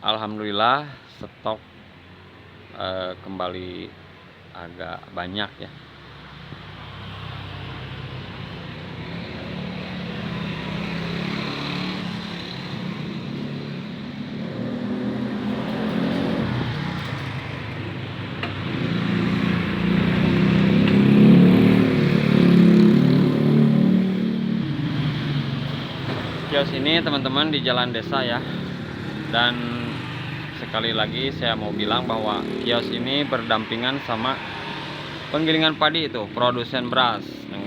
Alhamdulillah stok kembali agak banyak ya. Kios ini teman-teman di jalan desa ya, dan sekali lagi saya mau bilang bahwa kios ini berdampingan sama penggilingan padi itu, produsen beras yang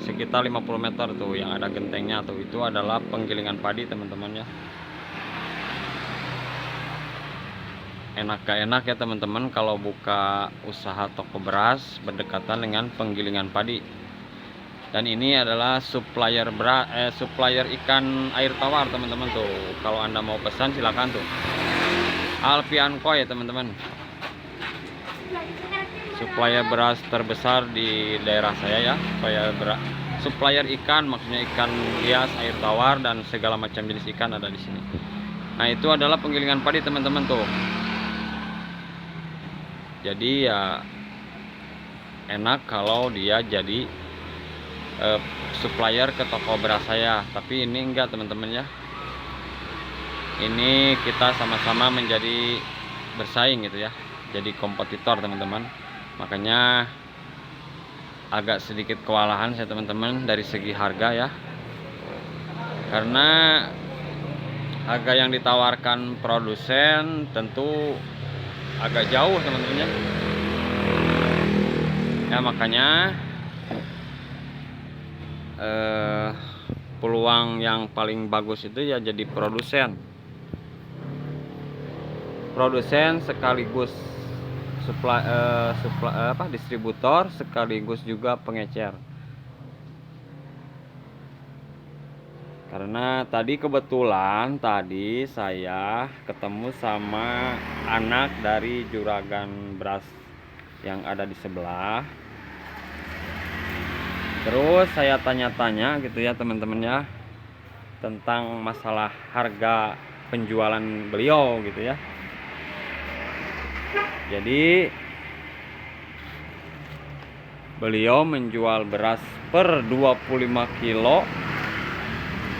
sekitar 50 meter tuh yang ada gentengnya tuh, itu adalah penggilingan padi teman-teman ya. Enak gak enak ya teman-teman kalau buka usaha toko beras berdekatan dengan penggilingan padi. Dan ini adalah supplier beras, supplier ikan air tawar teman-teman tuh. Kalau Anda mau pesan silakan tuh. Alfian Koi ya teman-teman. Supplier beras terbesar di daerah saya ya. Supplier ikan, maksudnya ikan hias, air tawar dan segala macam jenis ikan ada di sini. Nah, itu adalah penggilingan padi teman-teman tuh. Jadi ya enak kalau dia jadi supplier ke toko beras saya, tapi ini enggak teman-teman ya. Ini kita sama-sama menjadi bersaing gitu ya, jadi kompetitor teman-teman. Makanya agak sedikit kewalahan saya teman-teman dari segi harga ya, karena harga yang ditawarkan produsen tentu agak jauh teman-teman ya. Makanya peluang yang paling bagus itu ya jadi produsen sekaligus distributor sekaligus juga pengecer. Karena tadi kebetulan saya ketemu sama anak dari juragan beras yang ada di sebelah. Terus saya tanya-tanya gitu ya teman-teman ya, tentang masalah harga penjualan beliau gitu ya. Jadi beliau menjual beras per 25 kilo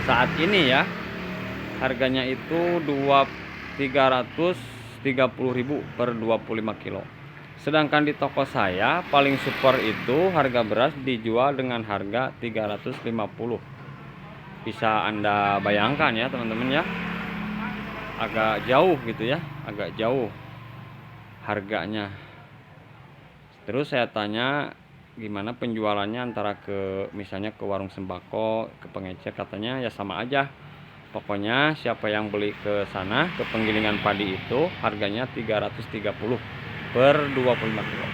saat ini ya, harganya itu 330.000 per 25 kilo. Sedangkan di toko saya paling super itu harga beras dijual dengan harga 350. Bisa Anda bayangkan ya teman-teman ya, agak jauh gitu ya, agak jauh harganya. Terus saya tanya gimana penjualannya antara misalnya ke warung sembako, ke pengecer, katanya ya sama aja. Pokoknya siapa yang beli ke sana, ke penggilingan padi itu harganya 330 per 25 kilo.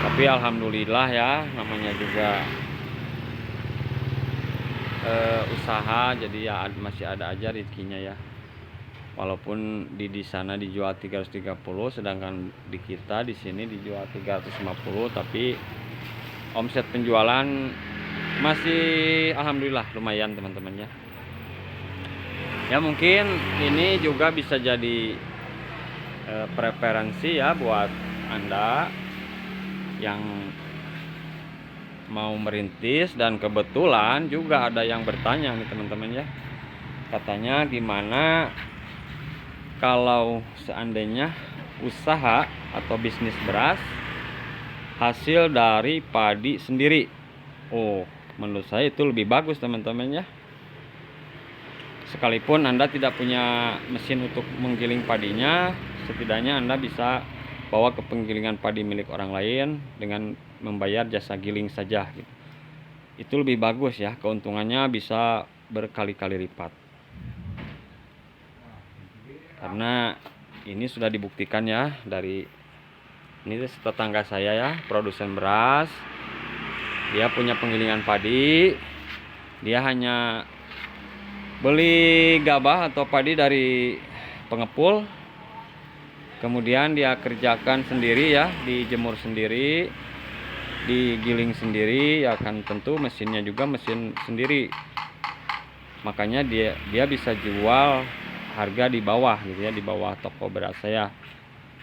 Tapi alhamdulillah ya, namanya juga usaha, jadi ya masih ada aja rezekinya ya. Walaupun di sana dijual 330, sedangkan di kita di sini dijual 350, tapi omset penjualan masih alhamdulillah lumayan teman-teman ya. Ya mungkin ini juga bisa jadi preferensi ya buat Anda yang mau merintis, dan kebetulan juga ada yang bertanya nih teman-teman ya. Katanya gimana kalau seandainya usaha atau bisnis beras hasil dari padi sendiri. Oh, menurut saya itu lebih bagus teman-teman ya. Sekalipun Anda tidak punya mesin untuk menggiling padinya, setidaknya Anda bisa bawa ke penggilingan padi milik orang lain dengan membayar jasa giling saja gitu. Itu lebih bagus ya, keuntungannya bisa berkali-kali lipat. Karena ini sudah dibuktikan ya, dari ini tetangga saya ya, produsen beras. Dia punya penggilingan padi, dia hanya beli gabah atau padi dari pengepul, kemudian dia kerjakan sendiri ya, dijemur sendiri, digiling sendiri ya kan, tentu mesinnya juga mesin sendiri. makanya dia bisa jual harga di bawah gitu ya, di bawah toko beras saya.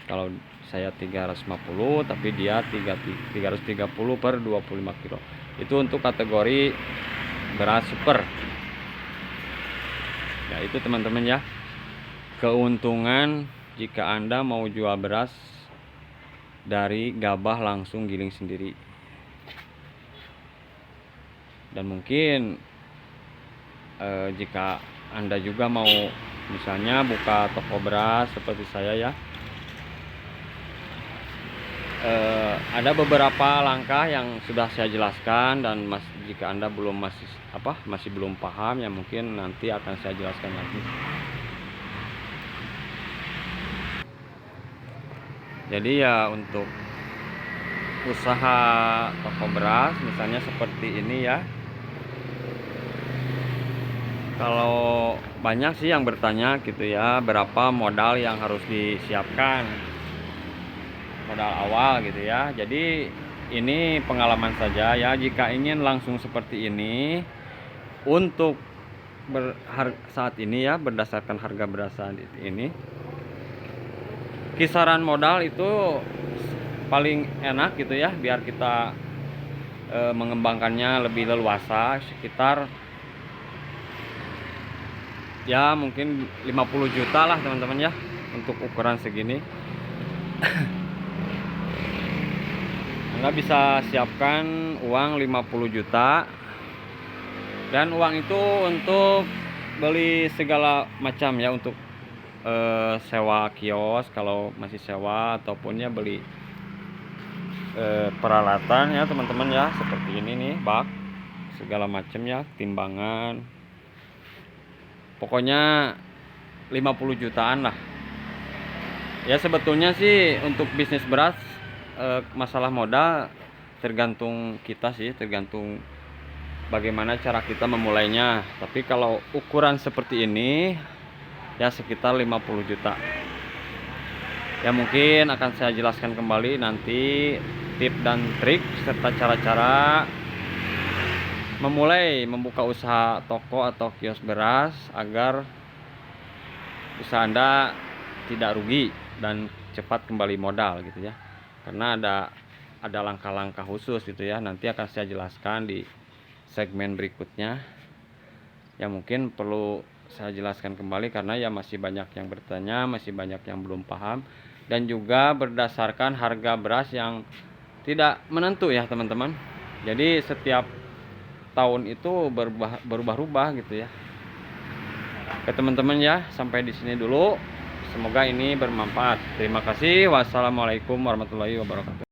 Kalau saya 350 tapi dia 330 per 25 kilo. Itu untuk kategori beras super. Ya itu teman-teman ya, keuntungan jika Anda mau jual beras dari gabah langsung giling sendiri. Dan mungkin jika Anda juga mau misalnya buka toko beras seperti saya ya, ada beberapa langkah yang sudah saya jelaskan, dan jika Anda masih belum paham ya, mungkin nanti akan saya jelaskan lagi. Jadi ya untuk usaha toko beras misalnya seperti ini ya, kalau banyak sih yang bertanya gitu ya, berapa modal yang harus disiapkan, modal awal gitu ya. Jadi ini pengalaman saja ya, jika ingin langsung seperti ini untuk saat ini ya, berdasarkan harga beras saat ini, kisaran modal itu paling enak gitu ya, biar kita mengembangkannya lebih leluasa, sekitar ya mungkin 50 juta lah teman-teman ya, untuk ukuran segini. Anda bisa siapkan uang 50 juta, dan uang itu untuk beli segala macam ya, untuk sewa kios kalau masih sewa, ataupun ya beli peralatan ya teman-teman ya, seperti ini nih, bak segala macam ya, timbangan, pokoknya 50 jutaan lah ya. Sebetulnya sih untuk bisnis beras masalah modal tergantung kita sih, tergantung bagaimana cara kita memulainya. Tapi kalau ukuran seperti ini ya sekitar 50 juta ya. Mungkin akan saya jelaskan kembali nanti tips dan trik serta cara-cara membuka usaha toko atau kios beras agar usaha Anda tidak rugi dan cepat kembali modal gitu ya. Karena ada langkah-langkah khusus gitu ya, nanti akan saya jelaskan di segmen berikutnya. Ya mungkin perlu saya jelaskan kembali karena ya masih banyak yang bertanya, masih banyak yang belum paham, dan juga berdasarkan harga beras yang tidak menentu ya teman-teman. Jadi setiap tahun itu berubah-ubah gitu ya. Oke teman-teman ya, sampai di sini dulu. Semoga ini bermanfaat. Terima kasih. Wassalamualaikum warahmatullahi wabarakatuh.